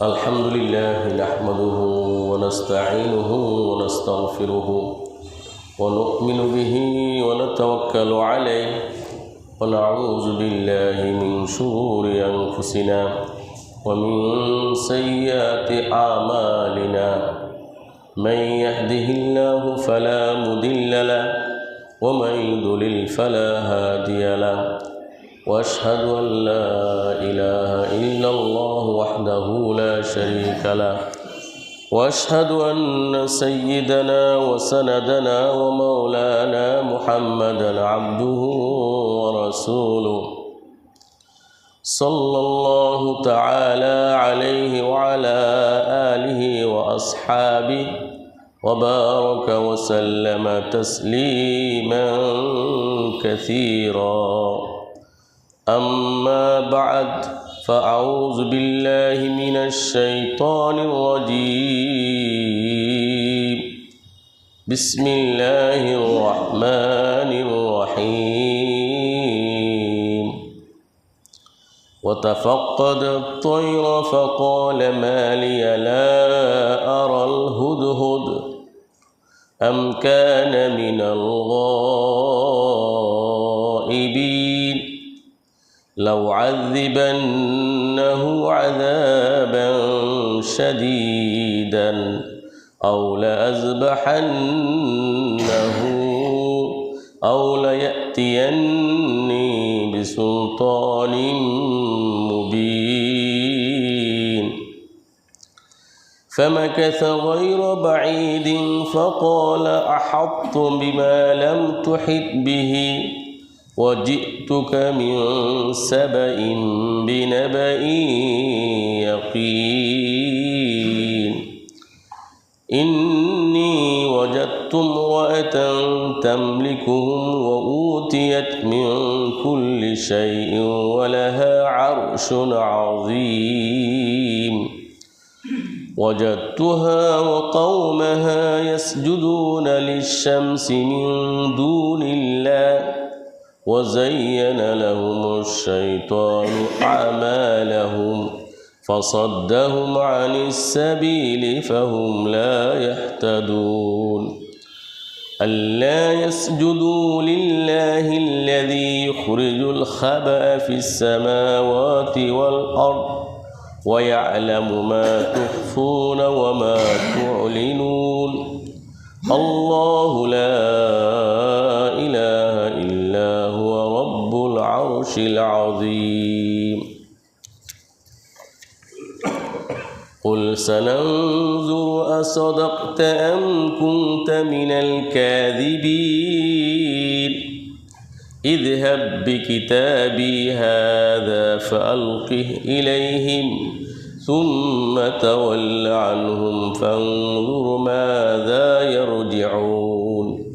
الحمد لله نحمده ونستعينه ونستغفره ونؤمن به ونتوكل عليه ونعوذ بالله من شرور أنفسنا ومن سيئات أعمالنا من يهده الله فلا مضل له ومن يضلل فلا هادي له وأشهد أن لا إله إلا الله وحده لا شريك له وأشهد أن سيدنا وسندنا ومولانا محمدا عبده ورسوله صلى الله تعالى عليه وعلى آله وأصحابه وبارك وسلم تسليما كثيرا أما بعد فأعوذ بالله من الشيطان الرجيم بسم الله الرحمن الرحيم وتفقد الطير فقال ما لي لا أرى الهدهد أم كان من الغائبين لو عذبنه عذابا شديدا أو لأذبحنه أو ليأتيني بسلطان مبين فمكث غير بعيد فقال أحطت بما لم تحط به وجئتك من سبأ بنبأ يقين إني وجدت امرأة تملكهم وأوتيت من كل شيء ولها عرش عظيم وجدتها وقومها يسجدون للشمس من دون الله وزين لهم الشيطان أعمالهم فصدهم عن السبيل فهم لا يهتدون ألا يسجدوا لله الذي يخرج الخبأ في السماوات والأرض ويعلم ما تخفون وما تعلنون الله لا إله إلا هو رب العرش العظيم قل سننظر أصدقت أم كنت من الكاذبين اذهب بكتابي هذا فألقه إليهم ثم تول عنهم فانظر ماذا يرجعون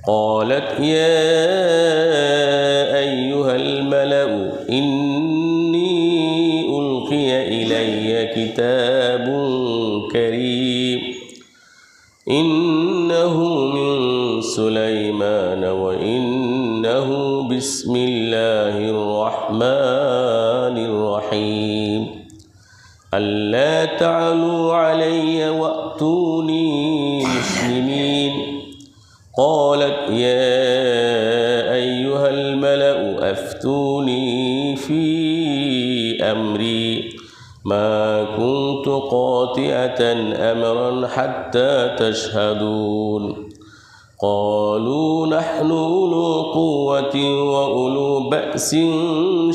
قالت يا أيها الملأ إني ألقي إلي كتاب كريم إنه من سليمان وإنه بسم الله الرحمن الرحيم ألا تعلوا علي وأتوني مسلمين قالت يا أيها الملأ أفتوني في أمري ما كنت قاطعة أمرا حتى تشهدون قالوا نحن أولو قوة وأولو بأس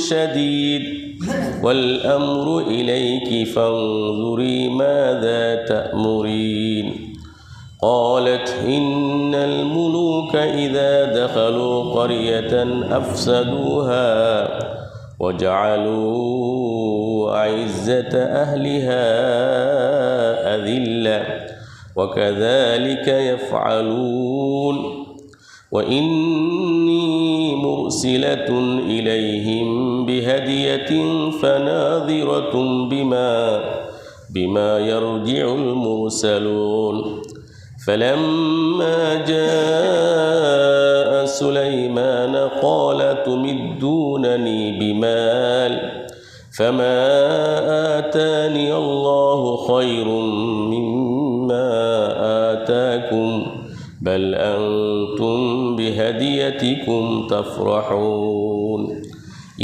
شديد والأمر إليك فانظري ماذا تأمرين قالت إن الملوك إذا دخلوا قرية أفسدوها وجعلوا أعزة أهلها أذلة وكذلك يفعلون وإني مرسلة إليهم بهدية فناظرة بما يرجع المرسلون فلما جاء سليمان قال تمدونني بمال فما آتاني الله خير مما آتاكم بل أنتم بهديتكم تفرحون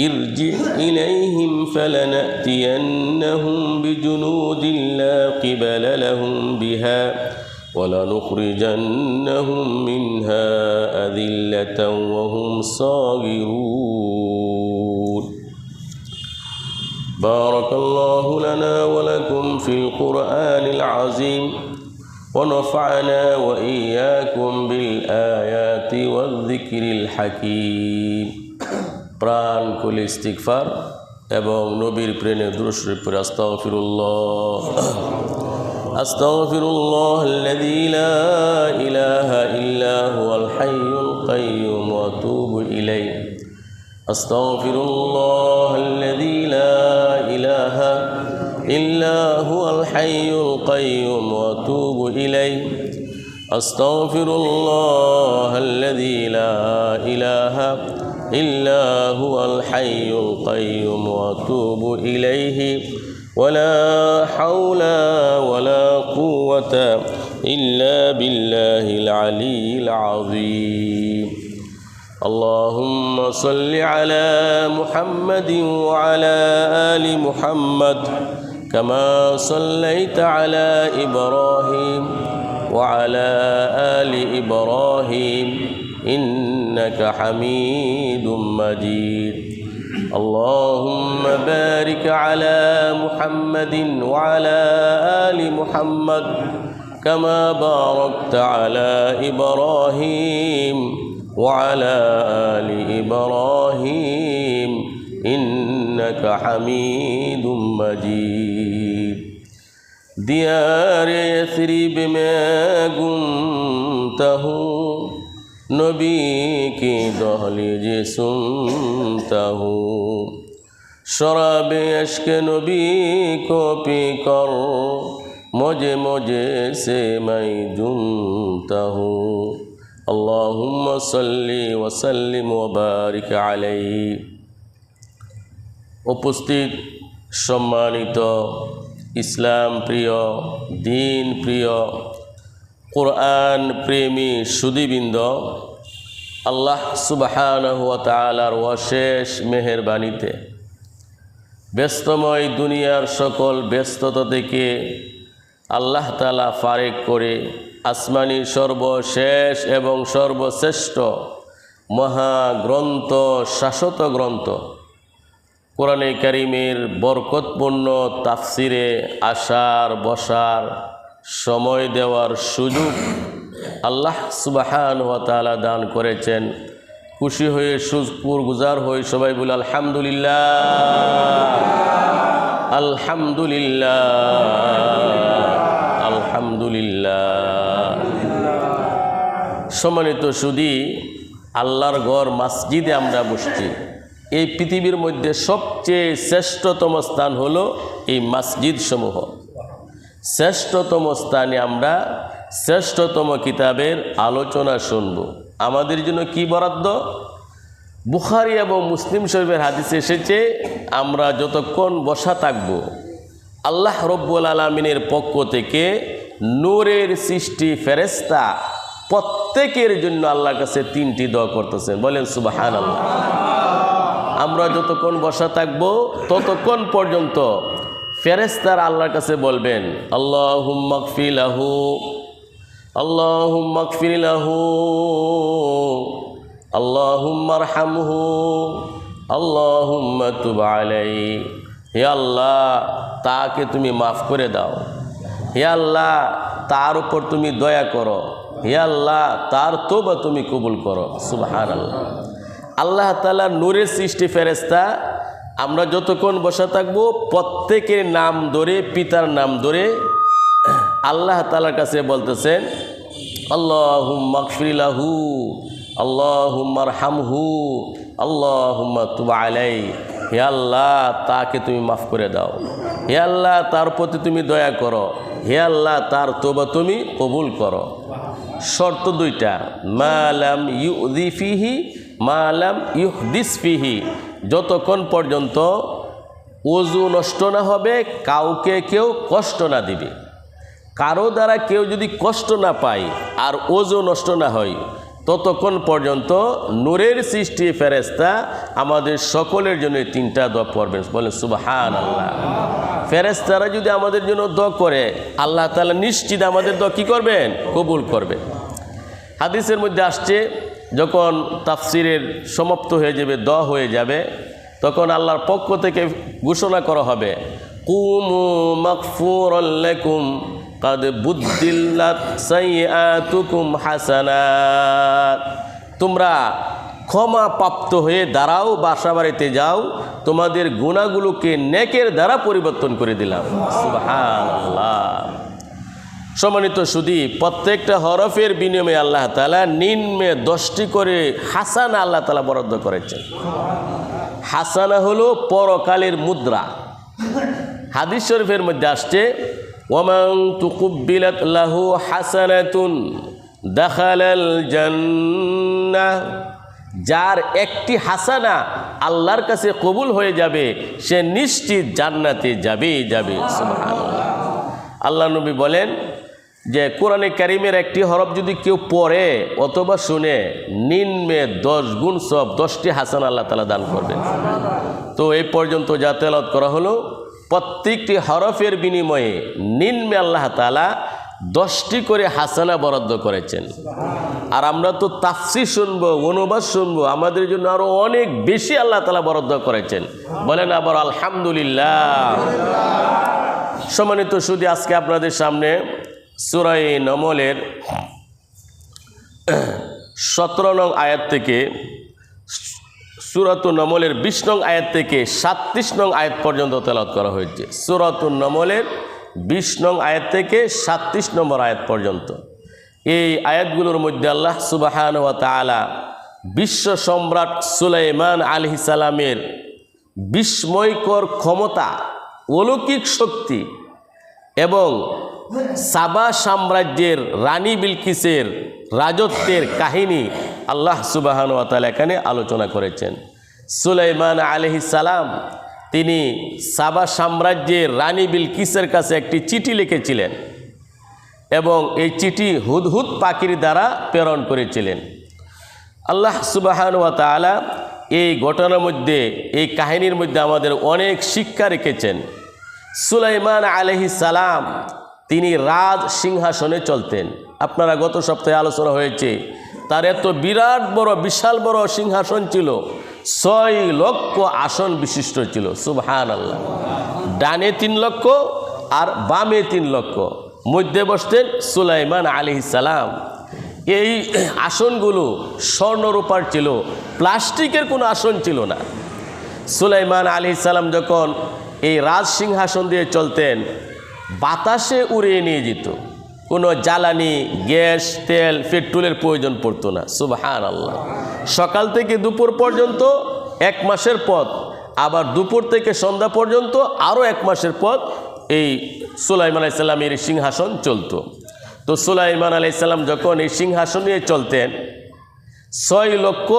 ارجع إليهم فلنأتينهم بجنود لا قبل لهم بها ولنخرجنهم منها أذلة وهم صاغرون. بارك الله لنا ولكم في القرآن العظيم ونفعنا وإياكم بالآيات والذكر الحكيم. প্রাণ খুলে ইস্তিগফার এবং নবীর প্রেমে দুরূদ শরীফ পড়ে আস্তাগফিরুল্লাহ আস্তাগফিরুল্লাহাল্লাযী লা ইলাহা ইল্লা হুয়াল হাইয়ুল কাইয়্যুম ওয়া আতুবু ইলাইহি আস্তাগফিরুল্লাহাল্লাযী লা ইলাহা ইল্লা হুয়াল হাইয়ুল কাইয়্যুম ওয়া আতুবু ইলাইহি আস্তাগফিরুল্লাহাল্লাযী লা ইলাহা إلا هو الحي القيوم وأتوب إليه ولا حول ولا قوة إلا بالله العلي العظيم. اللهم صل على محمد وعلى آل محمد كما صليت على إبراهيم وعلى آل إبراهيم إنك حميد مجيد. اللهم بارك على محمد وعلى آل محمد كما باركت على إبراهيم وعلى آل إبراهيم إنك حميد مجيد. ديار يثرب ما قمته नबी की दहलीज सुनता हूँ शराब अश्क नबी को पी कर मुझे मुझे से मैं झूमता हूँ. अल्लाहुम्मा सल्ली व सल्लिम व बारिक अलैहि. उपस्थित सम्मानित इस्लाम प्रिय दीन प्रिय কোরআন প্রেমী সুধীবৃন্দ, আল্লাহ সুবহানাহু ওয়া তাআলার অশেষ মেহেরবানিতে ব্যস্তময় দুনিয়ার সকল ব্যস্ততা থেকে আল্লাহ তাআলা ফারেক করে আসমানি সর্বশেষ এবং সর্বশ্রেষ্ঠ মহাগ্রন্থ শাশ্বত গ্রন্থ কোরআনে কারীমের বরকতপূর্ণ তাফসিরে আসার বসার সময় দেওয়ার সুযোগ আল্লাহ সুবহানাহু ওয়া তাআলা দান করেছেন। খুশি হয়ে শুকরগুজার হয়ে সবাই বলে আলহামদুলিল্লাহ আলহামদুলিল্লাহ আলহামদুলিল্লাহ। সম্মানিত সুধী, আল্লাহর ঘর মসজিদে আমরা বসছি। এই পৃথিবীর মধ্যে সবচেয়ে শ্রেষ্ঠতম স্থান হলো এই মসজিদ সমূহ। শ্রেষ্ঠতম স্থানে আমরা শ্রেষ্ঠতম কিতাবের আলোচনা শুনব। আমাদের জন্য কি বরাদ্দ? বুখারী এবং মুসলিম শরীফের হাদিসে এসেছে, আমরা যতক্ষণ বসা থাকব আল্লাহ রব্বুল আলামিনের পক্ষ থেকে নূরের সৃষ্টি ফেরেশতা প্রত্যেকের জন্য আল্লাহর কাছে 3টি দোয়া করতেছেন। বলেন সুবহানাল্লাহ। আমরা যতক্ষণ বসা থাকব ততক্ষণ পর্যন্ত ফেরেশতারা আল্লাহর কাছে বলবেন আল্লাহুম্মা গফির লাহু আল্লাহুম্মা গফির লাহু আল্লাহুম্মা আরহামহু আল্লাহুম্মা তুব আলাইহি। হে আল্লাহ, তাকে তুমি মাফ করে দাও। হে আল্লাহ, তার উপর তুমি দয়া করো। হে আল্লাহ, তার তওবা তুমি কবুল করো। সুবহানাল্লাহ। আল্লাহ তাআলার নূরের সৃষ্টি ফেরেশতা আমরা যতক্ষণ বসা থাকবো প্রত্যেকের নাম ধরে, পিতার নাম ধরে আল্লাহ তাআলার কাছে বলতেছেন আল্লাহুম্মা গফির লাহু আল্লাহুম্মা আরহামহু আল্লাহুম্মা তুব আলাইহি। হে আল্লাহ, তাকে তুমি মাফ করে দাও। হে আল্লাহ, তার প্রতি তুমি দয়া করো। হে আল্লাহ তার তওবা তুমি কবুল করো। শর্ত দুইটা, মালাম ইউদি ফিহি মালাম ইউহদিস ফিহি, যতক্ষণ পর্যন্ত ওযু নষ্ট না হবে, কাউকে কেউ কষ্ট না দিবে। কারো দ্বারা কেউ যদি কষ্ট না পায় আর ওযু নষ্ট না হয়, ততক্ষণ পর্যন্ত নূরের সৃষ্টি ফেরেশতা আমাদের সকলের জন্য তিনটা দোয়া পড়বেন। বলেন সুবহানাল্লাহ। ফেরেশতারা যদি আমাদের জন্য দোয়া করে, আল্লাহ তাআলা নিশ্চিত আমাদের দোয়া কী করবেন? কবুল করবেন। হাদিসের মধ্যে আসছে, যখন তাফসিরের সমাপ্ত হয়ে যাবে, দোয়া হয়ে যাবে, তখন আল্লাহর পক্ষ থেকে ঘোষণা করা হবে, কুমু মাগফুরাল লাকুম কাদ বুদ্দিল্লাত সাইয়্যাতুকুম হাসানাত, তোমরা ক্ষমা প্রাপ্ত হয়ে দাঁড়াও, বাসা বাড়িতে যাও, তোমাদের গুনাহগুলোকে নেকের দ্বারা পরিবর্তন করে দিলাম। সুবহানাল্লাহ। সম্মানিত সুধী, প্রত্যেকটা হরফের বিনিময়ে আল্লাহ তাআলা নিম্নে 10টি করে হাসানা আল্লাহ তাআলা বরাদ্দ করেছেন। হাসানা হলো পরকালের মুদ্রা। হাদিস শরীফের মধ্যে আসছে, ওয়ামান তুকুব্বিলাত লাহু হাসানাতুন দাখালাল জান্নাহ, যার একটি হাসানা আল্লাহর কাছে কবুল হয়ে যাবে, সে নিশ্চিত জান্নাতে যাবেই যাবে। সুবহানাল্লাহ। আল্লাহ নবী বলেন যে কোরআনে কারিমের একটি হরফ যদি কেউ পড়ে অথবা শুনে, নিম্নে 10 গুণ সব, 10টি হাসানা আল্লাহ তাআলা দান করবেন। তো এই পর্যন্ত যা তেলাওয়াত করা হলো, প্রত্যেকটি হরফের বিনিময়ে নিম্নে আল্লাহ তাআলা 10টি করে হাসানা বরাদ্দ করেছেন। আর আমরা তো তাফসীর শুনবো, অনুবাদ শুনবো, আমাদের জন্য আরো অনেক বেশি আল্লাহ তাআলা বরাদ্দ করেছেন। বলেন আবার আলহামদুলিল্লাহ। সম্মানিত সুধী, আজকে আপনাদের সামনে সূরা নমলের 17 নং আয়াত থেকে, সূরাতুন নমলের 20 নং আয়াত থেকে 37 নং আয়াত পর্যন্ত তেলাওয়াত করা হয়েছে। সূরাতুন নমলের 20 নং আয়াত থেকে 37 নম্বর আয়াত পর্যন্ত। এই আয়াতগুলোর মধ্যে আল্লাহ সুবহানাহু ওয়া তাআলা বিশ্ব সম্রাট সুলাইমান আলাইহিস সালামের বিস্ময়কর ক্ষমতা, অলৌকিক শক্তি এবং সাবা সাম্রাজ্যের রানী বিলকিসের রাজত্বের কাহিনী আল্লাহ সুবহানাহু ওয়া তাআলা এখানে আলোচনা করেছেন। সুলাইমান আলাইহিস সালাম তিনি সাবা সাম্রাজ্যের রানী বিলকিসের কাছে একটি চিঠি লিখেছিলেন এবং এই চিঠি হুদহুদ পাখির দ্বারা প্রেরণ করেছিলেন। আল্লাহ সুবহানাহু ওয়া তাআলা এই ঘটনার মধ্যে, এই কাহিনীর মধ্যে আমাদের অনেক শিক্ষা রেখেছেন। সুলাইমান আলাইহিস সালাম তিনি রাজ সিংহাসনে চলতেন। আপনারা গত সপ্তাহে আলোচনা হয়েছে, তার এত বিরাট বড়, বিশাল বড় সিংহাসন ছিল, 6 লক্ষ আসন বিশিষ্ট ছিল। সুবহানাল্লাহ। ডানে 3 লক্ষ আর বামে 3 লক্ষ, মধ্যে বসতেন সুলাইমান আলাইহিস সালাম। এই আসনগুলো স্বর্ণরূপার ছিল, প্লাস্টিকের কোনো আসন ছিল না। সুলাইমান আলাইহিস সালাম যখন এই রাজ সিংহাসন দিয়ে চলতেন, বাতাসে উড়িয়ে নিয়ে যেত, কোনো জ্বালানি, গ্যাস, তেল, পেট্রোলের প্রয়োজন পড়তো না। সুবহানাল্লাহ। সকাল থেকে দুপুর পর্যন্ত 1 মাসের পথ, আবার দুপুর থেকে সন্ধ্যা পর্যন্ত আরও 1 মাসের পথ এই সুলাইমান আলাইহিস সালামের সিংহাসন চলতো। তো সুলাইমান আলাইহিস সালাম যখন এই সিংহাসন নিয়ে চলতেন, 6 লক্ষ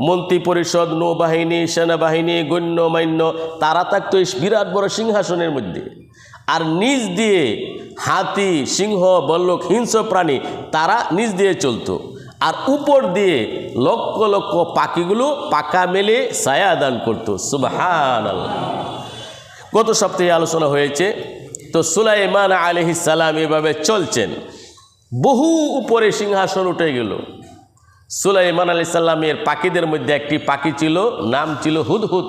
মন্ত্রী পরিষদ, নৌবাহিনী, সেনাবাহিনী, গণ্যমান্য তারা থাকতো এই বিরাট বড় সিংহাসনের মধ্যে। আর নিচ দিয়ে হাতি, সিংহ, বল্লক, হিংস্র প্রাণী তারা নিচ দিয়ে চলতো। আর উপর দিয়ে লক্ষ লক্ষ পাখিগুলো পাকা মেলে ছায়া দান করতো। সুবহানাল্লাহ। গত সপ্তাহে আলোচনা হয়েছে। তো সুলাইমান আলাইহিস সালাম এভাবে চলছেন, বহু উপরে সিংহাসন উঠে গেল। সুলাইমান আলাইহিস সালামের পাখিদের মধ্যে একটি পাখি ছিল, নাম ছিল হুদহুদ,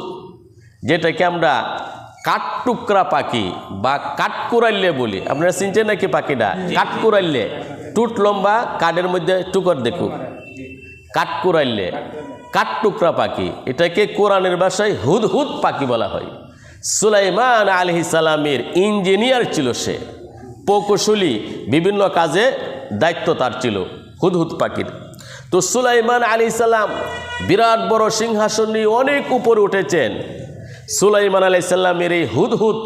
যেটাকে আমরা কাঠটুকরা পাখি বা কাঠকুরাইলে বলি। আপনারা চিনছেন নাকি পাখিটা? কাঠকুরাইলে, টুট লম্বা, কাঠের মধ্যে টুকর দেখুক, কাঠকুরাইলে, কাঠটুকরা পাখি। এটাকে কোরআনের ভাষায় হুদহুদ পাখি বলা হয়। সুলাইমান আলাইহিস সালামের ইঞ্জিনিয়ার ছিল সে, প্রকৌশলী, বিভিন্ন কাজে দায়িত্ব তার ছিল হুদহুদ পাখির। তো সুলাইমান আলাইহিস সালাম বিরাট বড় সিংহাসন নিয়ে অনেক উপরে উঠেছেন। সুলাইমান আলাইহিস সালামের এই হুদহুদ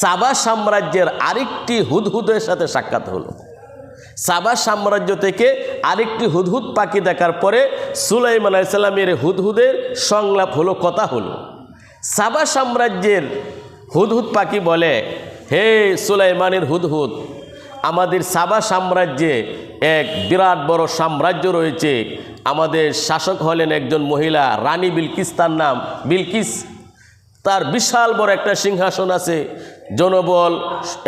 সাবা সাম্রাজ্যের আরেকটি হুদহুদের সাথে সাক্ষাৎ হলো। সাবা সাম্রাজ্য থেকে আরেকটি হুদহুদ পাখি দেখার পরে সুলাইমান আলাইহিস সালামের হুদহুদের সংলাপ হলো, কথা হলো। সাবা সাম্রাজ্যের হুদহুদ পাখি বলে, হে সুলাইমানের হুদহুদ, আমাদের সাবা সাম্রাজ্যে এক বিরাট বড় সাম্রাজ্য রয়েছে। আমাদের শাসক হলেন একজন মহিলা, রানী বিলকিস তার নাম, বিলকিস। তার বিশাল বড় একটা সিংহাসন আছে, জনবল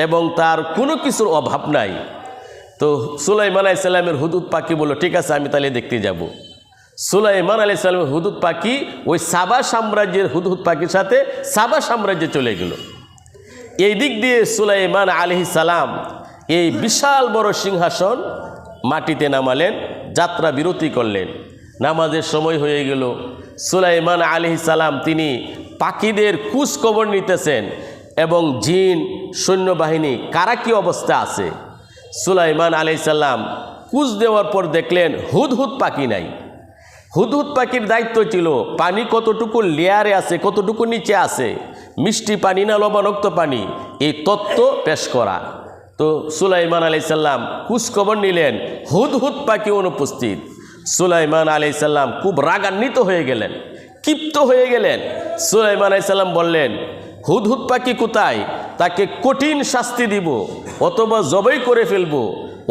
এবং তার কোনো কিছুর অভাব নাই। তো সুলাইমান আলাইহিস সালামের হুদহুদ পাখি বলল, ঠিক আছে, আমি তাহলে দেখতে যাব। সুলাইমান আলাইহিস সালামের হুদহুদ পাখি ওই সাবা সাম্রাজ্যের হুদহুদ পাখির সাথে সাবা সাম্রাজ্যে চলে গেল। এই দিক দিয়ে সুলাইমান আলাইহিস সালাম এই বিশাল বড় সিংহাসন মাটিতে নামালেন, যাত্রা বিরতি করলেন। নামাজের সময় হয়ে গেল। সুলাইমান আলাইহিস সালাম তিনি পাখিদের খোঁজ খবর নিতেছেন এবং জিন সৈন্যবাহিনী কারা কী অবস্থা আছে। সুলাইমান আলাইহিস সালাম খোঁজ দেওয়ার পর দেখলেন হুদহুদ পাখি নাই। হুদহুদ পাখির দায়িত্ব ছিল পানি কতটুকু লেয়ারে আছে, কতটুকু নিচে আছে, মিষ্টি পানি না লবণাক্ত পানি, এই তত্ত্ব পেশ করা। তো সুলাইমান আলাইহিস সালাম খোঁজ খবর নিলেন, হুদহুদ পাখি অনুপস্থিত। সুলাইমান আলাইহিস সালাম খুব রাগান্বিত হয়ে গেলেন, ক্ষিপ্ত হয়ে গেলেন। সুলাইমান আলাইহিস সালাম বললেন, হুদহুদ পাখি কোথায়? তাকে কঠিন শাস্তি দিব, অথবা জবাই করে ফেলব,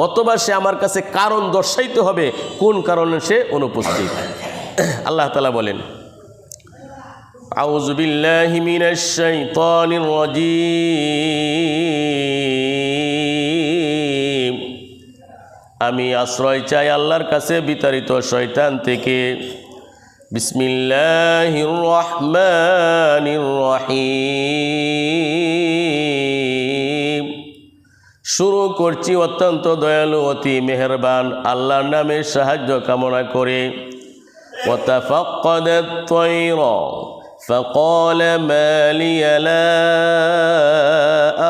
অথবা সে আমার কাছে কারণ দর্শাইতে হবে কোন কারণে সে অনুপস্থিত। আল্লাহ তাআলা বলেন, আউযু বিল্লাহি মিনাশ শাইতানির রাজীম। আমি আশ্রয় চাই আল্লাহর কাছে বিতাড়িত শয়তান থেকে। বিসমিল্লাহির রহমানির রহিম। শুরু করছি অত্যন্ত দয়ালু অতি মেহেরবান আল্লাহর নামে সাহায্য কামনা করে। ওয়াতাফাক্কাদাত তায়রা فقال ما لي لا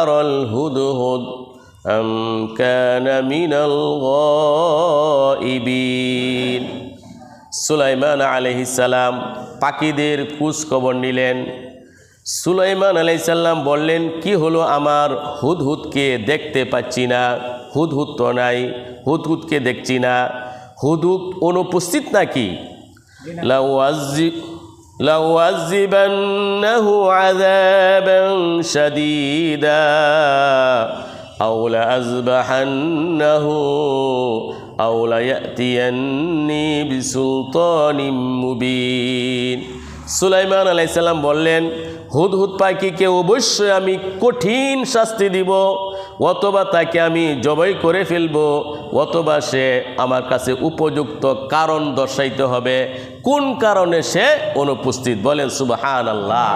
أرى الهدهد أم كان من الغائبين। সুলাইমান আলাইহিস সালাম পাখিদের খোঁজ খবর নিলেন। সুলাইমান আলাইহিস সালাম বললেন, কি হলো, আমার হুদহুদকে দেখতে পাচ্ছি না, হুদহুদ তো নাই, হুদহুদকে দেখছি না, হুদহুদ অনুপস্থিত নাকি? লাউআযিবান্নাহু আযাবান শাদীদা আও লাআযবাহান্নাহু আও লায়াতিয়ান্নি বিসুলতানিম মুবিন। সুলাইমান আলাইহিস সালাম বললেন, হুদহুদ পাখিকে অবশ্যই আমি কঠিন শাস্তি দিব, অথবা তাকে আমি জবাই করে ফেলব, অথবা সে আমার কাছে উপযুক্ত কারণ দর্শাইতে হবে কোন কারণে সে অনুপস্থিত। বলেন সুবহানাল্লাহ।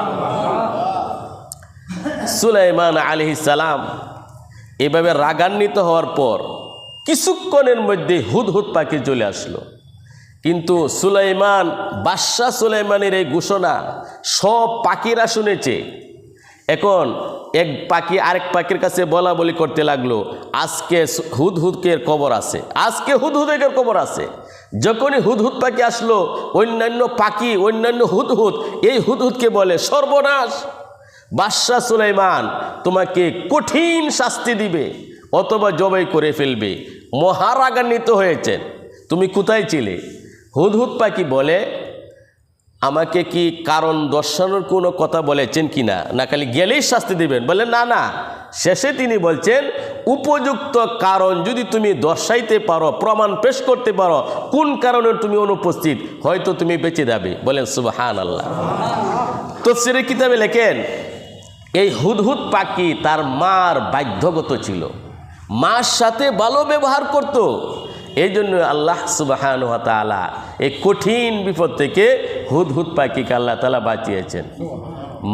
সুলাইমান আলাইহিস সালাম এভাবে রাগান্বিত হওয়ার পর কিছুক্ষণের মধ্যে হুদহুদ পাখি চলে আসলো। কিন্তু সুলাইমান, বাদশাহ সুলাইমানের এই ঘোষণা সব পাখিরা শুনেছে। এখন এক পাখি আরেক পাখির কাছে বলা বলি করতে লাগলো, আজকে হুদহুদের খবর আছে, আজকে হুদহুদের খবর আছে। যখনই হুদহুদ পাখি আসলো, অন্যান্য পাখি, অন্যান্য হুদহুদ এই হুদহুদকে বলে, সর্বনাশ, বাদশাহ সুলাইমান তোমাকে কঠিন শাস্তি দিবে অথবা জবাই করে ফেলবে। মহারাগান্বিত হয়েছেন, তুমি কোথায় ছিলে? হুদহুদ পাখি বলে, আমাকে কি কারণ দর্শানোর কোনো কথা বলেছেন কি না, না খালি গেলেই শাস্তি দিবেন? বলে না না। শেষে তিনি বলছেন, উপযুক্ত কারণ যদি তুমি দর্শাইতে পারো, প্রমাণ পেশ করতে পারো কোন কারণে তুমি অনুপস্থিত, হয়তো তুমি বেঁচে যাবে। বলেন সুবহানাল্লাহ। তাফসীরে কিতাবে লেখেন, এই হুদহুদ পাখি তার মার বাধ্যগত ছিল, মার সাথে ভালো ব্যবহার করত। এই জন্য আল্লাহ সুবহানাহু ওয়া তাআলা এই কঠিন বিপদ থেকে হুদহুদ পাখিকে আল্লাহ তাআলা বাঁচিয়েছেন।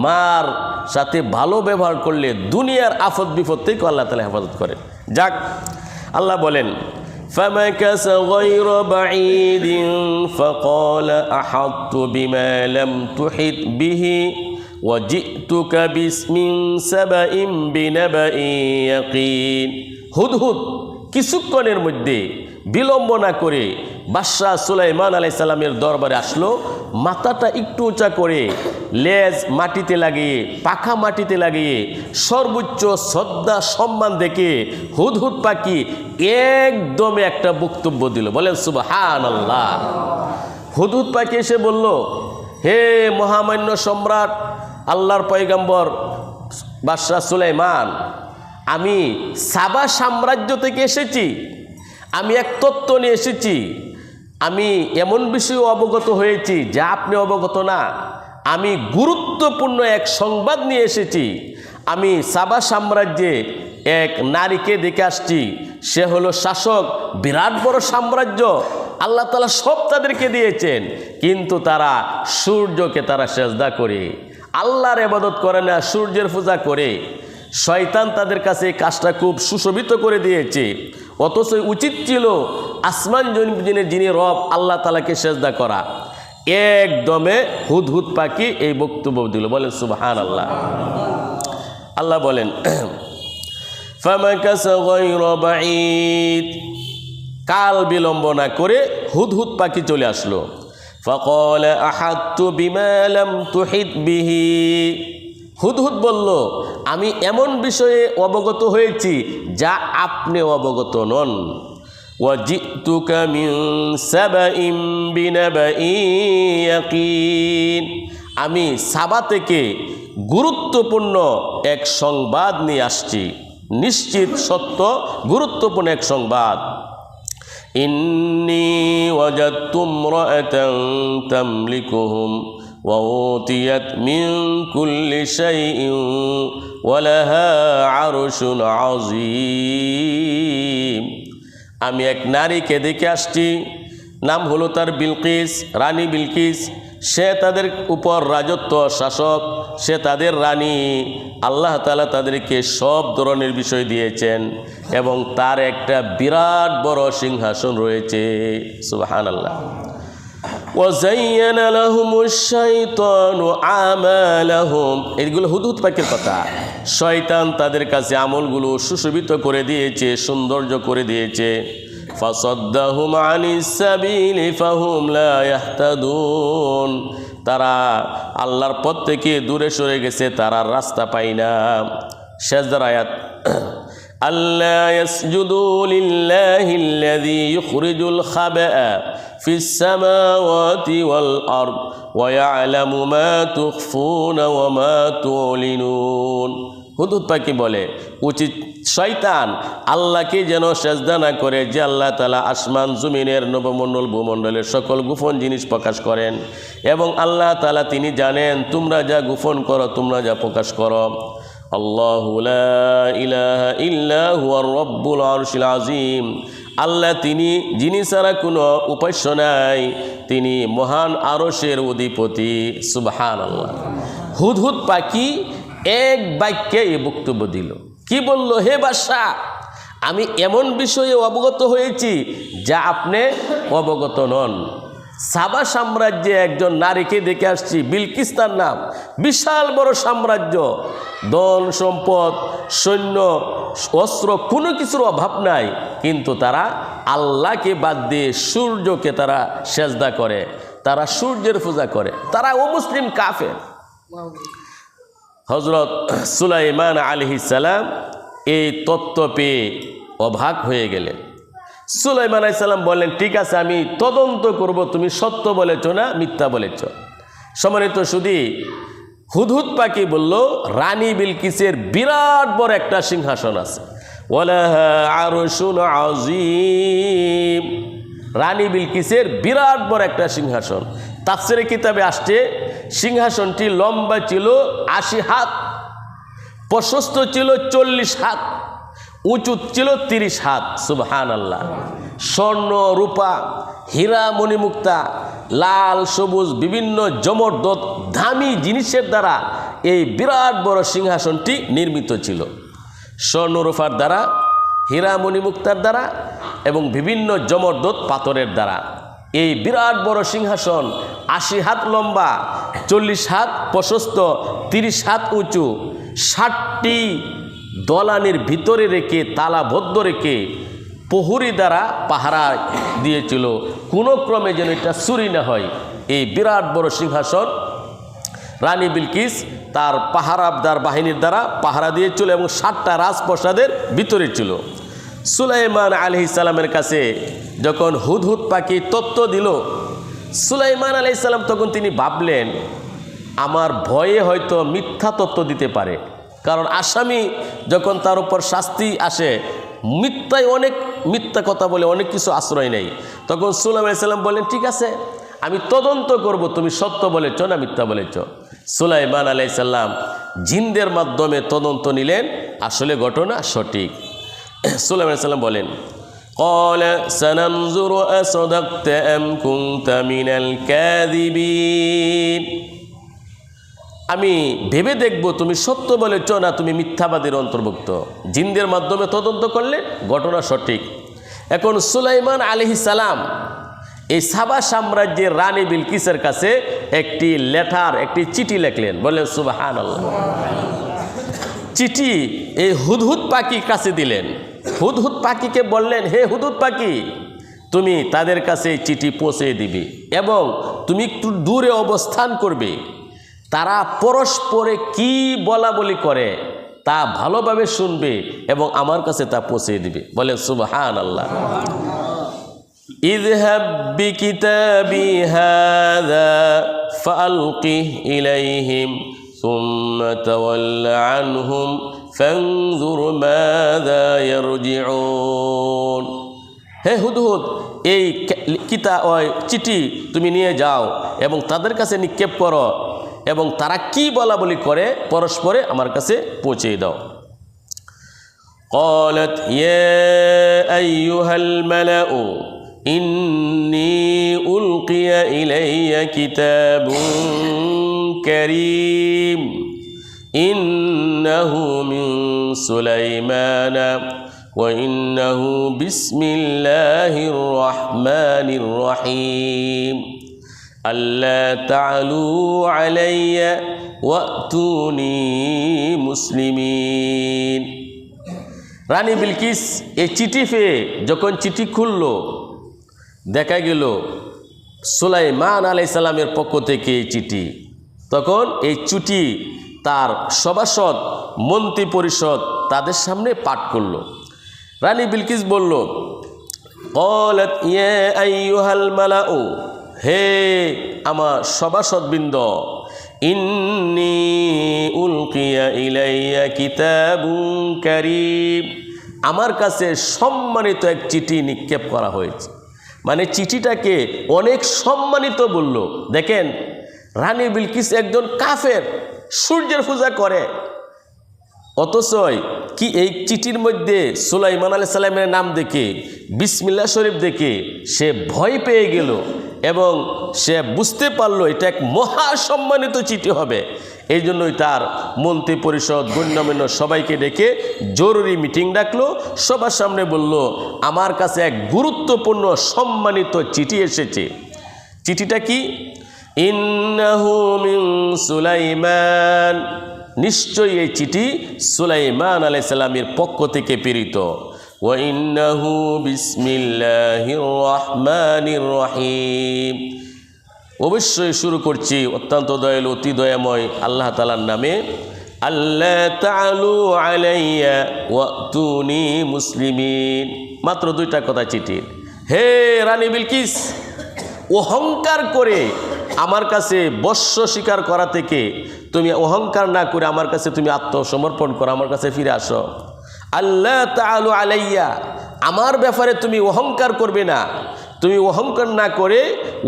মার সাথে ভালো ব্যবহার করলে দুনিয়ার আফত বিপদ থেকে আল্লাহ তাআলা হেফাজত করেন। যাক, আল্লাহ বলেন, فَمَكَثَ غَيْرَ بَعِيدٍ فَقَالَ أَحَطتُ بِمَا لَمْ تُحِطْ بِهِ وَجِئْتُكَ بِاسْمٍ سَبَإٍ بِنَبَإٍ يَقِينٍ। হুদহুদ কিছুক্ষণের মধ্যে বিলম্ব না করে বাদশাহ সুলাইমান আলাইহিস সালামের দরবারে আসলো। মাথাটা একটু উঁচা করে, লেজ মাটিতে লাগিয়ে, পাখা মাটিতে লাগিয়ে, সর্বোচ্চ শ্রদ্ধা সম্মান দেখে হুদহুদ পাখি একদমে একটা বক্তব্য দিল। বলেন সুবহানাল্লাহ। হুদহুদ পাখি এসে বলল, হে মহামান্য সম্রাট, আল্লাহর পয়গম্বর বাদশাহ সুলাইমান, আমি সাবা সাম্রাজ্য থেকে এসেছি। আমি এক তত্ত্ব নিয়ে এসেছি। আমি এমন বিষয়ে অবগত হয়েছি যা আপনি অবগত না। আমি গুরুত্বপূর্ণ এক সংবাদ নিয়ে এসেছি। আমি সাবা সাম্রাজ্যে এক নারীকে দেখে আসছি। সে হলো শাসক, বিরাট বড় সাম্রাজ্য, আল্লাহ তাআলা সব তাদেরকে দিয়েছেন, কিন্তু তারা সূর্যকে তারা সেজদা করে, আল্লাহর ইবাদত করে না, সূর্যের পূজা করে। শয়তান তাদের কাছে কাজটা খুব সুশোভিত করে দিয়েছে, অথচ উচিত ছিল আসমান জমিনের যিনি রব আল্লাহ তাআলাকে সেজদা করা। একদমে হুদহুদ পাখি এই বক্তব্য দিল। বলেন সুবহানাল্লাহ। আল্লাহ বলেন, ফামাকাসা গায়রা বাঈদ, কাল বিলম্ব না করে হুদহুদ পাখি চলে আসলো। ফাকালা আহাত্তু বিমা লাম তুহিত বিহি, হুদহুদ বলল, আমি এমন বিষয়ে অবগত হয়েছি যা আপনি অবগত নন। ওয়াজিতুকা মিন সাবাইন বিনাবাইন ইয়াকিন, আমি সাবা থেকে গুরুত্বপূর্ণ এক সংবাদ নিয়ে আসছি, নিশ্চিত সত্য গুরুত্বপূর্ণ এক সংবাদ। ইন্নী ওয়াজাদতু ইমরাআতান তামলিকুহুম وأوتيت من كل شيء ولها عرش عظيم, আমি এক নারীকে দেখে আসছি, নাম হলো তার বিলকিস, রানী বিলকিস। সে তাদের উপর রাজত্ব শাসক, সে তাদের রানী। আল্লাহ তাআলা তাদেরকে সব ধরনের বিষয় দিয়েছেন এবং তার একটা বিরাট বড় সিংহাসন রয়েছে। সুবহানাল্লাহ। ওয়াযায়্যানা লাহুমুশ শাইতানু আমালাহুম, এগুলো হুদহুদ পাখির কথা। শয়তান তাদের কাছে আমলগুলো সুশোভিত করে দিয়েছে, সৌন্দর্য করে দিয়েছে। ফাসাদ্দাহুম আনিস সাবিলি ফাহুম লা ইয়াহতাদুন, তারা আল্লাহর পথ থেকে দূরে সরে গেছে, তারা রাস্তা পায় না। সেজদার আয়াত, আল্লা ইয়াসজুদু লিল্লাহিল্লাযী ইখরিজুল খাবা'a ফিস সামাওয়াতি ওয়াল আরদ ওয়া ইয়ালামু মা তুখফুনা ওয়া মা তুলিনুন। হুদহুদ পাখি বলে, উচিত শয়তান আল্লাহকে যেন সেজদা না করে, যে আল্লাহ তাআলা আসমান জমিনের নবমণ্ডল ভূমণ্ডলের সকল গোপন জিনিস প্রকাশ করেন, এবং আল্লাহ তাআলা তিনি জানেন তোমরা যা গোপন করো, তোমরা যা প্রকাশ করো। আল্লাহু লা ইলাহা ইল্লা হুয়ার রব্বুল আরশিল আযীম, আল্লাহ তিনি, যিনি ছাড়া কোনো উপাস্য নাই, তিনি মহান আরশের অধিপতি। সুবহানাল্লাহ। হুদহুদ পাখি এক বাক্যে এই বক্তব্য দিল। কি বলল? হে বাদশাহ, আমি এমন বিষয়ে অবগত হয়েছি যা আপনি অবগত নন। সাবা সাম্রাজ্যে একজন নারীকে দেখে আসছি, বিলকিস তার নাম, বিশাল বড় সাম্রাজ্য, ধন সম্পদ, সৈন্য, অস্ত্র, কোনো কিছুর অভাব নাই, কিন্তু তারা আল্লাহকে বাদ দিয়ে সূর্যকে তারা সেজদা করে, তারা সূর্যের পূজা করে, তারা অমুসলিম কাফের। হযরত সুলাইমান আলাইহিস সালাম এই তত্ত্ব পেয়ে অবাক হয়ে গেলেন। সুলাইমান আলাইহিস সালাম বললেন, ঠিক আছে, আমি তদন্ত করব, তুমি সত্য বলেছ না মিথ্যা বলেছ। সম্মানিত সুধী, হুদহুদ পাখি বলল, রানী বিলকিসের বিরাট বড় একটা সিংহাসন আছে। ওয়ালাহা আরশুন আযীম, রানী বিলকিসের বিরাট বড় একটা সিংহাসন। তাফসীরে কিতাবে আসছে, সিংহাসনটি লম্বা ছিল 80 হাত, প্রশস্ত ছিল 40 হাত, উঁচু ছিল 30 হাত। সুবহানাল্লাহ। স্বর্ণ, রূপা, হীরা, মণিমুক্তা, লাল, সবুজ, বিভিন্ন জমরদত দামি জিনিসের দ্বারা এই বিরাট বড় সিংহাসনটি নির্মিত ছিল। স্বর্ণ রূপার দ্বারা, হীরা মণিমুক্তার দ্বারা এবং বিভিন্ন জমরদত পাথরের দ্বারা এই বিরাট বড় সিংহাসন 80 হাত লম্বা, 40 হাত প্রশস্ত, 30 হাত উঁচু, 60টি দলানের ভিতরে রেখে, তালাবদ্ধ রেখে প্রহরী দ্বারা পাহারা দিয়েছিল, কোনো ক্রমে যেন এটা চুরি না হয়। এই বিরাট বড় সিংহাসন রানী বিলকিস তার পাহারাদার বাহিনীর দ্বারা পাহারা দিয়েছিল এবং 7টা রাজপ্রাসাদের ভিতরে ছিল। সুলাইমান আলাইহিস সালামের কাছে যখন হুদহুদ পাখি তত্ত্ব দিল, সুলাইমান আলাইহিস সালাম তখন তিনি ভাবলেন, আমার ভয়ে হয়তো মিথ্যা তত্ত্ব দিতে পারে, কারণ আসামি যখন তার উপর শাস্তি আসে মিথ্যায় অনেক মিথ্যা কথা বলে অনেক কিছু আশ্রয় নেই। তখন সুলাইমান আলাইহিস সালাম বললেন, ঠিক আছে, আমি তদন্ত করব, তুমি সত্য বলেছ না মিথ্যা বলেছ। সুলাইমান আলাইহিস সালাম জিনদের মাধ্যমে তদন্ত নিলেন, আসলে ঘটনা সঠিক। সুলাইমান আলাইহিস সালাম বলেন, قال سننظر أصدقت أم كنت من الكاذبين, আমি ভেবে দেখব তুমি সত্য বলেছ না তুমি মিথ্যাবাদীর অন্তর্ভুক্ত। জিনদের মাধ্যমে তদন্ত করলে ঘটনা সঠিক। এখন সুলাইমান আলাইহিস সালাম এই সাবা সাম্রাজ্যের রানী বিলকিসের কাছে একটি লেটার, একটি চিঠি লিখলেন। বলেন সুবহানাল্লাহ। চিঠি এই হুদহুদ পাখির কাছে দিলেন। হুদহুদ পাখিকে বললেন, হে হুদহুদ পাখি, তুমি তাদের কাছে চিঠি পৌঁছে দিবে এবং তুমি একটু দূরে অবস্থান করবে। তারা পরস্পরে কি বলা বলি করে তা ভালোভাবে শুনবে এবং আমার কাছে তা পৌঁছে দিবে। বলেন সুবহানাল্লাহ। ইযহাব বিকিতাবি হাযা ফাআলকিহ ইলাইহিম সুম্মা তাওয়াল্লা আনহুম ফানজুর মাযা ইয়ারজিউন। হে হুদহুদ, এই চিঠি তুমি নিয়ে যাও এবং তাদের কাছে নিক্ষেপ করো এবং তারা কি বলা বলি করে পরস্পরে আমার কাছে পৌঁছে দাও। قالت يا أيها الملأ إني ألقي إلي كتاب كريم إنه من سليمان وإنه بسم الله الرحمن الرحيم ألا تعلوا علي وأتوني مسلمين। রানী বিলকিস এই চিঠি পেয়ে যখন চিঠি খুলল, দেখা গেল সুলাইমান আলাইহিস সালামের পক্ষ থেকে এই চিঠি। তখন এই চিঠি তার সভাসদ, মন্ত্রী পরিষদ তাদের সামনে পাঠ করল। রানী বিলকিস বলল, ক্বালাত ইয়া আইয়ুহাল মালাউ, হে আমার সভাসদবৃন্দ, ইন্নী উলকিয়া ইলাইয়া কিতাবুন কারীম, আমার কাছে সম্মানিত এক চিঠি নিক্ষেপ করা হয়েছে। মানে চিঠিটাকে অনেক সম্মানিত বলল। দেখেন, রানী বিলকিস একজন কাফের, সূর্যের পূজা করে, অথচ কি এই চিঠির মধ্যে সুলাইমান আলাইহিস সালামের নাম দেখে, বিসমিল্লাহ শরীফ দেখে সে ভয় পেয়ে গেল এবং সে বুঝতে পারলো এটা এক মহাসম্মানিত চিঠি হবে। এই জন্যই তার মন্ত্রী পরিষদ গণ্যমান্য সবাইকে ডেকে জরুরি মিটিং ডাকলো। সবার সামনে বলল, আমার কাছে এক গুরুত্বপূর্ণ সম্মানিত চিঠি এসেছে। চিঠিটা কি? ইন্নাহু মিন সুলাইমান, নিশ্চয়ই এই চিঠি সুলাইমান আলাইহিস সালামের পক্ষ থেকে প্রেরিত। ওয়া ইন্নাহু বিসমিল্লাহির রহমানির রহিম, অবশ্যই শুরু করছি অত্যন্ত দয়ালু অতি দয়াময় আল্লাহ তাআলার নামে। আল্লা তাআলু আলাইয়া ওয়াতুনি মুসলিমিন। মাত্র 2টা কথা চিঠির। হে রানী বিলকিস, অহংকার করে আমার কাছে বশ্য স্বীকার করা থেকে তুমি অহংকার না করে আমার কাছে তুমি আত্মসমর্পণ করো, আমার কাছে ফিরে আসো। আল্লাহ তাআলু আলাইয়া, আমার ব্যাপারে তুমি অহংকার করবে না, তুমি অহংকার না করে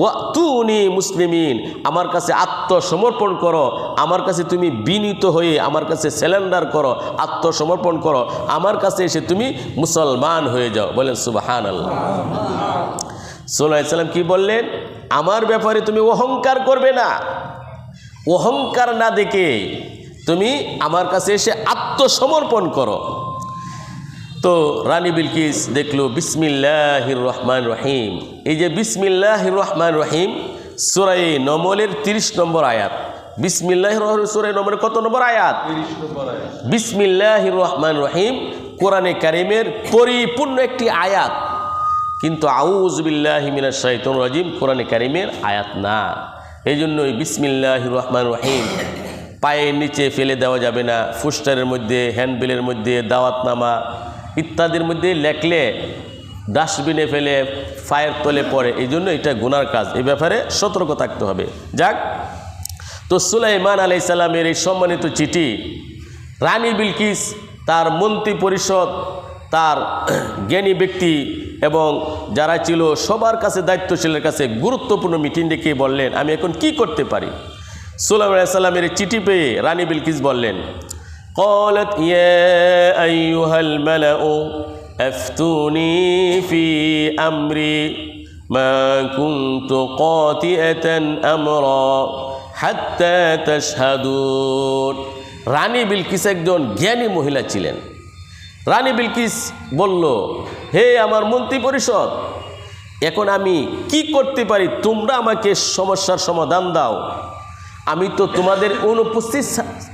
ওয়াতুনি মুসলিমিন, আমার কাছে আত্মসমর্পণ করো, আমার কাছে তুমি বিনীত হয়ে আমার কাছে স্যালেন্ডার করো, আত্মসমর্পণ করো, আমার কাছে এসে তুমি মুসলমান হয়ে যাও। বলেন সুবহানাল্লাহ। সাল্লাল্লাহু আলাইহি সাল্লাম কি বললেন? আমার ব্যাপারে তুমি অহংকার করবে না, অহংকার না দেখে তুমি আমার কাছে এসে আত্মসমর্পণ করো। তো রানী বিলকিস দেখলো বিসমিল্লাহির রহমানির রহিম। এই যে বিসমিল্লাহির রহমানির রহিম সূরা নমলের 30 নম্বর আয়াত। বিসমিল্লাহির রহমানির সূরা নমলের কত নম্বর আয়াত? 30 নম্বর আয়াত। বিসমিল্লাহির রহমানির রহিম কোরআনে কারিমের পরিপূর্ণ একটি আয়াত, কিন্তু আউযু বিল্লাহি মিনাশ শাইতানির রাজিম কোরআনে কারিমের আয়াত না। এই জন্যই বিসমিল্লাহির রহমানির রহিম পায়ের নিচে ফেলে দেওয়া যাবে না, ফুস্টারের মধ্যে, হ্যান্ডবিলের মধ্যে, দাওয়াতনামা ইত্যাদির মধ্যে লেখলে ডাস্টবিনে ফেলে ফায়ের তলে পড়ে, এই জন্য এটা গুনার কাজ, এই ব্যাপারে সতর্ক থাকতে হবে। যাক, তো সুলাইমান আলাইহিস সালামের এই সম্মানিত চিঠি রানী বিলকিস তার মন্ত্রী পরিষদ, তার জ্ঞানী ব্যক্তি এবং যারা ছিল সবার কাছে, দায়িত্বশীলের কাছে গুরুত্বপূর্ণ মিটিং ডেকে বললেন, আমি এখন কি করতে পারি। সুলাইমান আলাইহিস সালামের চিঠি পেয়ে রানী বিলকিস বললেন, ক্বালাত ইয়া আইয়ুহাল মালাউ আফতুনি ফি আমরি মা কুনতু কাতিআতান আমরা হাত্তা তাশহাদুন। রানী বিলকিস একজন জ্ঞানী মহিলা ছিলেন। রানী বিলকিস বলল, হে আমার মন্ত্রী পরিষদ, এখন আমি কি করতে পারি, তোমরা আমাকে সমস্যার সমাধান দাও। আমি তো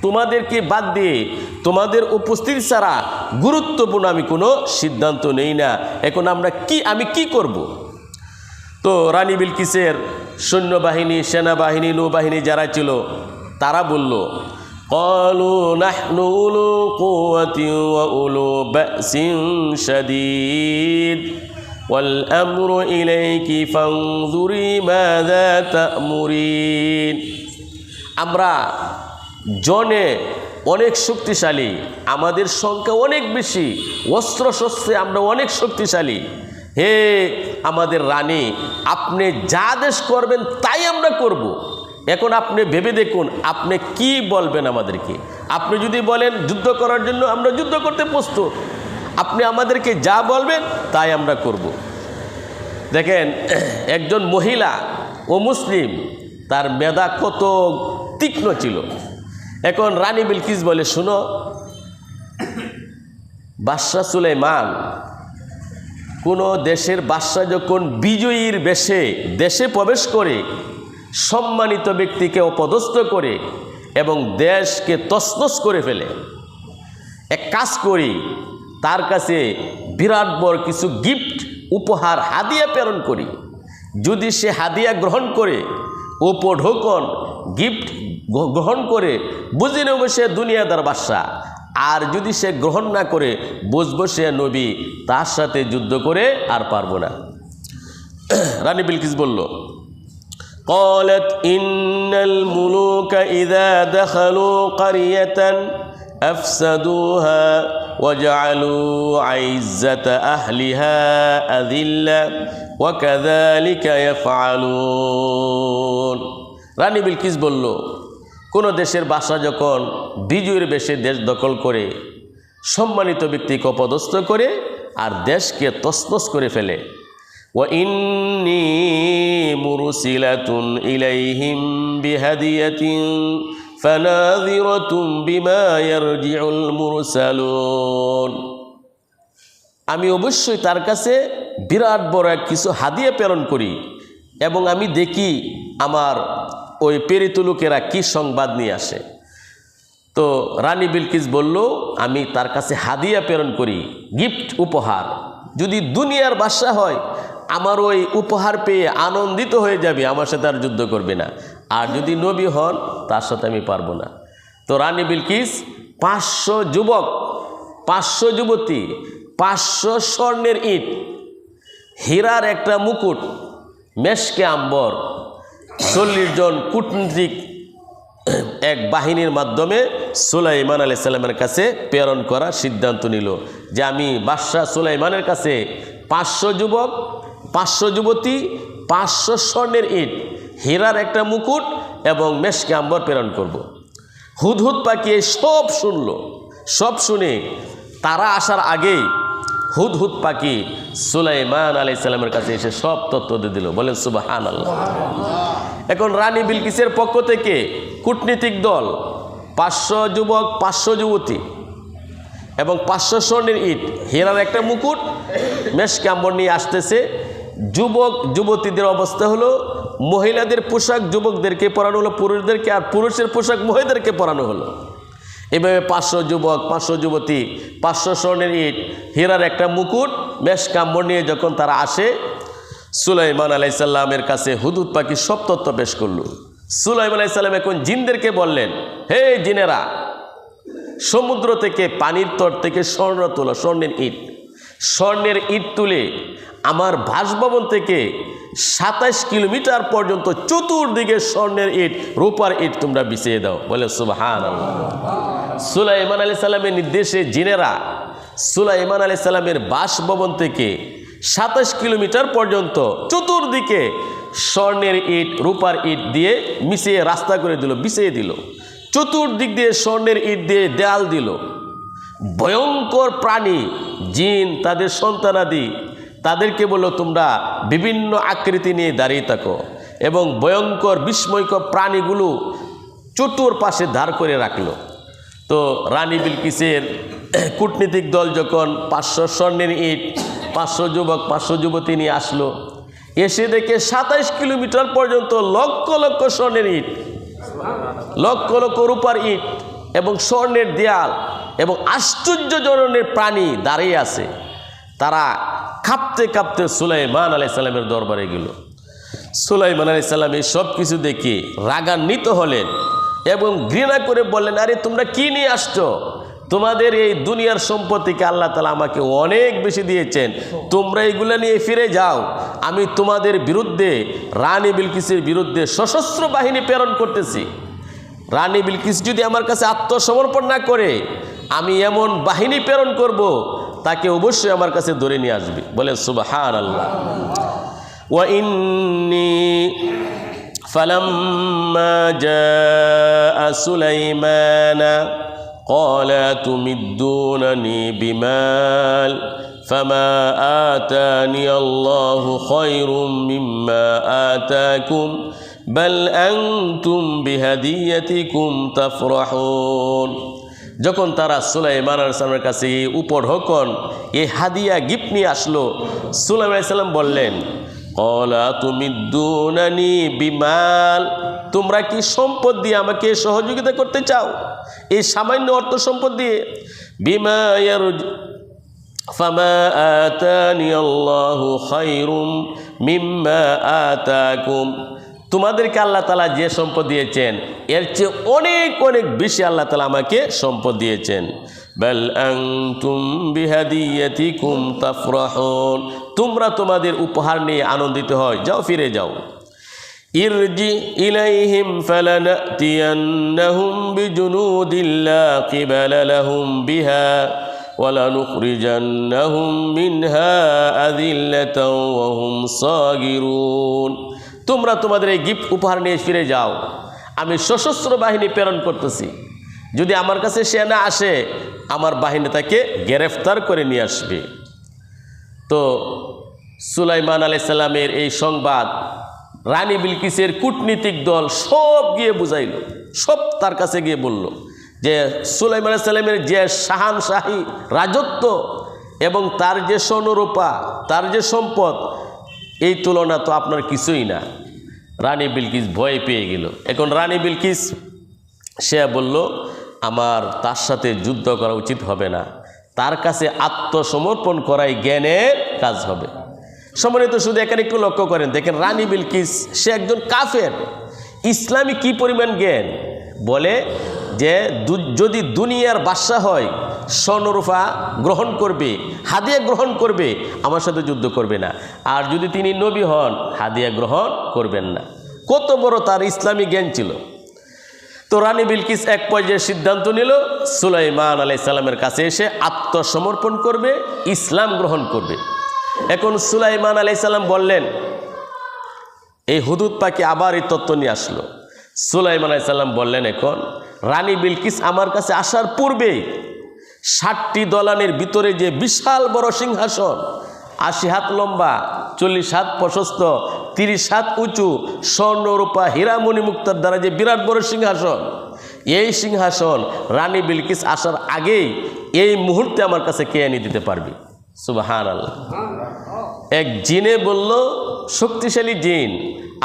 তোমাদেরকে বাদ দিয়ে, তোমাদের উপস্থিতি ছাড়া গুরুত্বপূর্ণ আমি কোনো সিদ্ধান্ত নেই না। এখন আমি কি করব। তো রানী বিলকিসের সৈন্যবাহিনী, সেনাবাহিনী, নৌবাহিনী যারা ছিল তারা বলল, ক্বালু নাহনু উলু কুওয়াতিন ওয়া উলু বাসিন শাদীদ ওয়াল আমরু ইলাইকি ফানজুরি মাযা তা'মুরিন। আমরা জনে অনেক শক্তিশালী, আমাদের সংখ্যা অনেক বেশি, অস্ত্র শস্ত্রে আমরা অনেক শক্তিশালী। হে আমাদের রানী, আপনি যা আদেশ করবেন তাই আমরা করব। এখন আপনি ভেবে দেখুন, আপনি কি বলবেন আমাদেরকে। আপনি যদি বলেন যুদ্ধ করার জন্য, আমরা যুদ্ধ করতে প্রস্তুত। আপনি আমাদেরকে যা বলবেন তাই আমরা করব। দেখেন, একজন মহিলা ও মুসলিম, তার মেধা কত তীক্ষ্ণ ছিল। এখন রানী বিলকিস বলে, শুনো, বাদশাহ সুলাইমান, কোনো দেশের বাদশাহ যখন বিজয়ীর বেশে দেশে প্রবেশ করে সম্মানিত ব্যক্তিকে অপদস্থ করে এবং দেশকে তছনছ করে ফেলে, এক কাজ করি, তার কাছে বিরাট বড় কিছু গিফট, উপহার, হাদিয়া প্রেরণ করি। যদি সে হাদিয়া গ্রহণ করে, উপঢৌকন গিফট গ্রহণ করে, বুঝে নেব সে দুনিয়াদার বাদশাহ। আর যদি সে গ্রহণ না করে, বুঝবো সে নবী, তার সাথে যুদ্ধ করে আর পারবো না। রানী বিলকিস বলল, ক্বালাত ইন্নাল মুলুকা ইযা দাখালু ক্বারিয়াতান আফসাদুহা ওয়া জাআলু আইজ্জাতা আহলিহা আযিল্লা ওয়া কাযালিকা ইয়াফআলুন। রানী বিলকিস বলল, কোনো দেশের বাদশা যখন বিজয়ের বেশে দেশ দখল করে, সম্মানিত ব্যক্তিকে অপদস্থ করে আর দেশকে তছনছ করে ফেলে, ওয়া ইন্নী মুরসিলাতুন ইলাইহিম বিহাদিয়াতিন ফানাযিরাতুম বিমা ইয়ারজিউল মুরসালুন। আমি অবশ্যই তার কাছে বিরাট বড় কিছু হাদিয়া প্রেরণ করি এবং আমি দেখি আমার ওই প্রেরিত লোকেরা কি সংবাদ নিয়ে আসে। তো রানী বিলকিস বলল, আমি তার কাছে হাদিয়া প্রেরণ করি, গিফট, উপহার। যদি দুনিয়ার বাদশা হয়, আমার ওই উপহার পেয়ে আনন্দিত হয়ে যাবে, আমার সাথে আর যুদ্ধ করবে না। আর যদি নবী হন, তার সাথে আমি পারবো না। তো রানী বিলকিস 500 যুবক, 500 যুবতী, 500 স্বর্ণের ইট, হীরার একটা মুকুট, মেশকে আম্বর, 40 জন কূটনীতিক এক বাহিনীর মাধ্যমে সুলাইমান আলাইহিস সালামের কাছে প্রেরণ করার সিদ্ধান্ত নিল যে আমি বাদশাহ সুলাইমানের কাছে 500 যুবক, 500 যুবতী, 500 স্বর্ণের ইট, হীরার একটা মুকুট এবং মেশকে আম্বর প্রেরণ করব। হুদহুদ পাখি সব শুনল। সব শুনে তারা আসার আগেই হুদহুদ পাখি সুলাইমান আলাইহিস সালামের কাছে এসে সব তথ্য দিয়ে দিল। বলেন সুবহানাল্লাহ। এখন রানী বিলকিসের পক্ষ থেকে কূটনীতিক দল 500 যুবক, 500 যুবতী এবং 500 স্বর্ণের ইট, হীরার একটা মুকুট, মেশকে আম্বর নিয়ে আসতেছে। যুবক যুবতীদের অবস্থা হলো, মহিলাদের পোশাক যুবকদেরকে পরানো হলো পুরুষদেরকে, আর পুরুষের পোশাক মহিলাদেরকে পরানো হলো। এভাবে 500 যুবক, 500 যুবতী, 500 স্বর্ণের ইট, হীরার একটা মুকুট, মেশকাম্বর নিয়ে যখন তারা আসে সুলাইমান আলাইহিস সালামের কাছে, হুদহুদ পাখি সব তথ্য পেশ করল। সুলাইমান আলাইহিস সালাম এখন জিনদেরকে বললেন, হে জিনেরা, সমুদ্র থেকে, পানির তট থেকে স্বর্ণ তোলো, স্বর্ণের ইট তুলে আমার বাসভবন থেকে 27 কিলোমিটার পর্যন্ত চতুর্দিকে স্বর্ণের ইট, রূপার ইট তোমরা বিছিয়ে দাও। বলে সুবহানাল্লাহ। সুলাইমান আলাইহিস সালামের নির্দেশে জিনেরা সুলাইমান আলাইহিস সালামের বাসভবন থেকে 27 কিলোমিটার পর্যন্ত চতুর্দিকে স্বর্ণের ইট, রূপার ইট দিয়ে মিশিয়ে রাস্তা করে দিল, বিছিয়ে দিল। চতুর্দিক দিয়ে স্বর্ণের ইট দিয়ে দেয়াল দিল। ভয়ঙ্কর প্রাণী জিন, তাদের সন্তানাদি, তাদেরকে বলল তোমরা বিভিন্ন আকৃতি নিয়ে দাঁড়িয়ে থাকো, এবং ভয়ঙ্কর বিস্ময়কর প্রাণীগুলো চতুর পাশে দাঁড় করে রাখলো। তো রানী বিলকিসের কূটনীতিক দল যখন 500 স্বর্ণের ইট, 500 যুবক, 500 যুবতী নিয়ে আসলো, এসে দেখে 27 কিলোমিটার পর্যন্ত লক্ষ লক্ষ স্বর্ণের ইট, লক্ষ লক্ষ রূপার ইট এবং স্বর্ণের দেয়াল এবং আশ্চর্যজনক প্রাণী দাঁড়িয়ে আছে। তারা কাঁপতে কাঁপতে সুলাইমান আলাইহিস সালামের দরবারে গেল। সুলাইমান আলাইহিস সালাম এই সব কিছু দেখে রাগান্বিত হলেন এবং ঘৃণা করে বললেন, আরে তোমরা কি নিয়ে আসছো? তোমাদের এই দুনিয়ার সম্পত্তিকে আল্লাহ তাআলা আমাকে অনেক বেশি দিয়েছেন, তোমরা এগুলো নিয়ে ফিরে যাও। আমি তোমাদের বিরুদ্ধে, রানী বিলকিসের বিরুদ্ধে সশস্ত্র বাহিনী প্রেরণ করতেছি। রানী বিলকিস যদি আমার কাছে আত্মসমর্পণ না করে, আমি এমন বাহিনী প্রেরণ করব, তাকে অবশ্যই আমার কাছে ধরে নিয়ে আসবে। বলে সুবহানাল্লাহ। ওয়া ইন্নী ফালাম্মা জাআ সুলাইমানা قال تمدونني بمال فما آتاني الله خير مما آتاكم بل أنتم بهديتكم تفرحون। যখন তারা সুলাইমান আলাইহিস সালামের কাছে উপঢৌকন এই হাদিয়া গিফট নিয়ে আসলো, সুলাইমান আলাইহিস সালাম বললেন, ক্বালা তুমিদ্দুনানি বিমাল, তোমরা কি সম্পদ দিয়ে আমাকে সহযোগিতা করতে চাও? এই সামান্য অর্থ সম্পদ দিয়ে? বিমা ফামা আতানি আল্লাহু খায়রুম মিম্মা আতাকুম, তোমাদেরকে আল্লাহ তাআলা যে সম্পদ দিয়েছেন এর চেয়ে অনেক অনেক বেশি আল্লাহ তাআলা আমাকে সম্পদ দিয়েছেন। বাল আনতুম বিহাদিয়াতিকুম তাফরাহুন, তোমরা তোমাদের উপহার নিয়ে আনন্দিত হয়, যাও ফিরে যাও। ইরজি ইলাইহিম ফালানাতিয়ান্নাহুম বিজুনুদিন লা কিবালা লাহুম বিহা ওয়ালানুখরিজান্নাহুম মিনহা আযিল্লাতাও ওয়া হুম সাগিরুন। তোমরা তোমাদের এই গিফট উপহার নিয়ে ফিরে যাও, আমি সশস্ত্র বাহিনী প্রেরণ করতেছি। যদি আমার কাছে সে না আসে, আমার বাহিনী তাকে গ্রেফতার করে নিয়ে আসবে। তো সুলাইমান আলাইহিস সালামের এই সংবাদ রানী বিলকিসের কূটনীতিক দল সব গিয়ে বুঝাইল, সব তার কাছে গিয়ে বলল যে সুলাইমান আলাইহিস সালামের যে শাহানশাহী রাজত্ব এবং তার যে স্বর্ণরূপা, তার যে সম্পদ, এই তুলনা তো আপনার কিছুই না। রানী বিলকিস ভয় পেয়ে গেল। এখন রানী বিলকিস সে বলল, আমার তার সাথে যুদ্ধ করা উচিত হবে না, তার কাছে আত্মসমর্পণ করাই জ্ঞানের কাজ হবে। সম্মানিত শুধু এখানে একটু লক্ষ্য করেন, দেখেন রানী বিলকিস সে একজন কাফের, ইসলামী কি পরিমাণ জ্ঞান। বলে যে যদি দুনিয়ার বাদশা হয় স্বর্ণরূপা গ্রহণ করবে, হাদিয়া গ্রহণ করবে, আমার সাথে যুদ্ধ করবে না। আর যদি তিনি নবী হন, হাদিয়া গ্রহণ করবেন না। কত বড় তার ইসলামী জ্ঞান ছিল। তো রানী বিলকিস এক পর্যায়ে সিদ্ধান্ত নিল সুলাইমান আলাইহিস সালামের কাছে এসে আত্মসমর্পণ করবে, ইসলাম গ্রহণ করবে। এখন সুলাইমান আলাইহিস সালাম বললেন, এই হুদহুদ পাখি আবার এই তত্ত্ব নিয়ে আসলো। সুলাইমান আলাইহিস সালাম বললেন, এখন রানী বিলকিস আমার কাছে আসার পূর্বেই 60টি দলানের ভিতরে যে বিশাল বড় সিংহাসন, 80 হাত লম্বা, 40 হাত প্রশস্ত, 30 হাত উঁচু, স্বর্ণ রূপা হীরা মণিমুক্তার দ্বারা যে বিরাট বড় সিংহাসন, এই সিংহাসন রানী বিলকিস আসার আগেই এই মুহূর্তে আমার কাছে কে এনে দিতে পারবি? সুবহানাল্লাহ। এক জিনে বলল, শক্তিশালী জিন,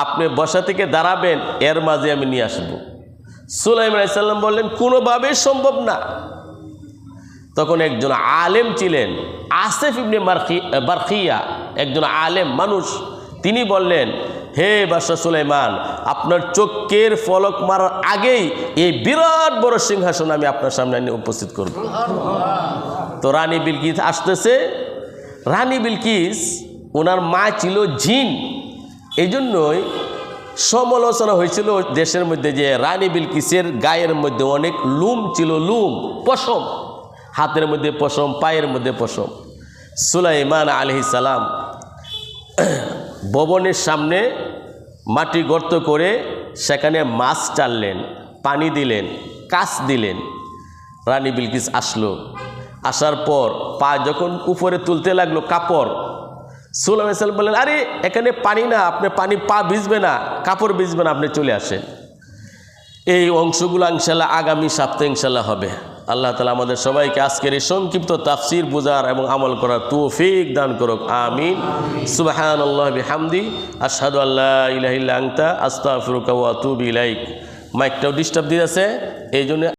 আপনি বসা থেকে দাঁড়াবেন, এর মাঝে আমি নিয়ে আসবো। সুলাইমান আলাইহিস সালাম বললেন কোনোভাবেই সম্ভব না। তখন একজন আলেম ছিলেন আসিফ ইবনে বারখিয়া, একজন আলেম মানুষ, তিনি বললেন, হে বাদশাহ সুলাইমান, আপনার চোখের ফলক মারার আগেই এই বিরাট বড় সিংহাসন আমি আপনার সামনে এনে উপস্থিত করব। তো রানী বিলকিস আসতেছে। রানী বিলকিস ওনার মা ছিল জিন, এই জন্যই সমালোচনা হয়েছিল দেশের মধ্যে যে রানী বিলকিসের গায়ের মধ্যে অনেক লুম ছিল, লুম, পশম, হাতের মধ্যে পশম, পায়ের মধ্যে পশম। সুলাইমান আলাইহিস সালাম ভবনের সামনে মাটি গর্ত করে সেখানে মাছ চাললেন, পানি দিলেন, কাচ দিলেন। রানী বিলকিস আসলো, আসার পর পা যখন উপরে তুলতে লাগলো কাপড়, সুলাইমান আলাইহিস সালাম বললেন, আরে এখানে পানি না, আপনি পানি পা ভিজবে না, কাপড় ভিজবে না, আপনি চলে আসেন। এই অংশগুলো ইনশাআল্লাহ আগামী সপ্তাহে ইনশাআল্লাহ হবে। আল্লাহ তাআলা আমাদের সবাইকে আজকের এই সংক্ষিপ্ত তাফসীর বুঝার এবং আমল করার তৌফিক দান করুক, আমিন। সুবহানাল্লাহি বিহামদি, আশহাদু আল্লা ইলাহা ইল্লা আনতা, আস্তাগফিরুকা ওয়া আতুবু ইলাইক। মাইকটাও ডিস্টার্ব দিয়েছে, এই জন্য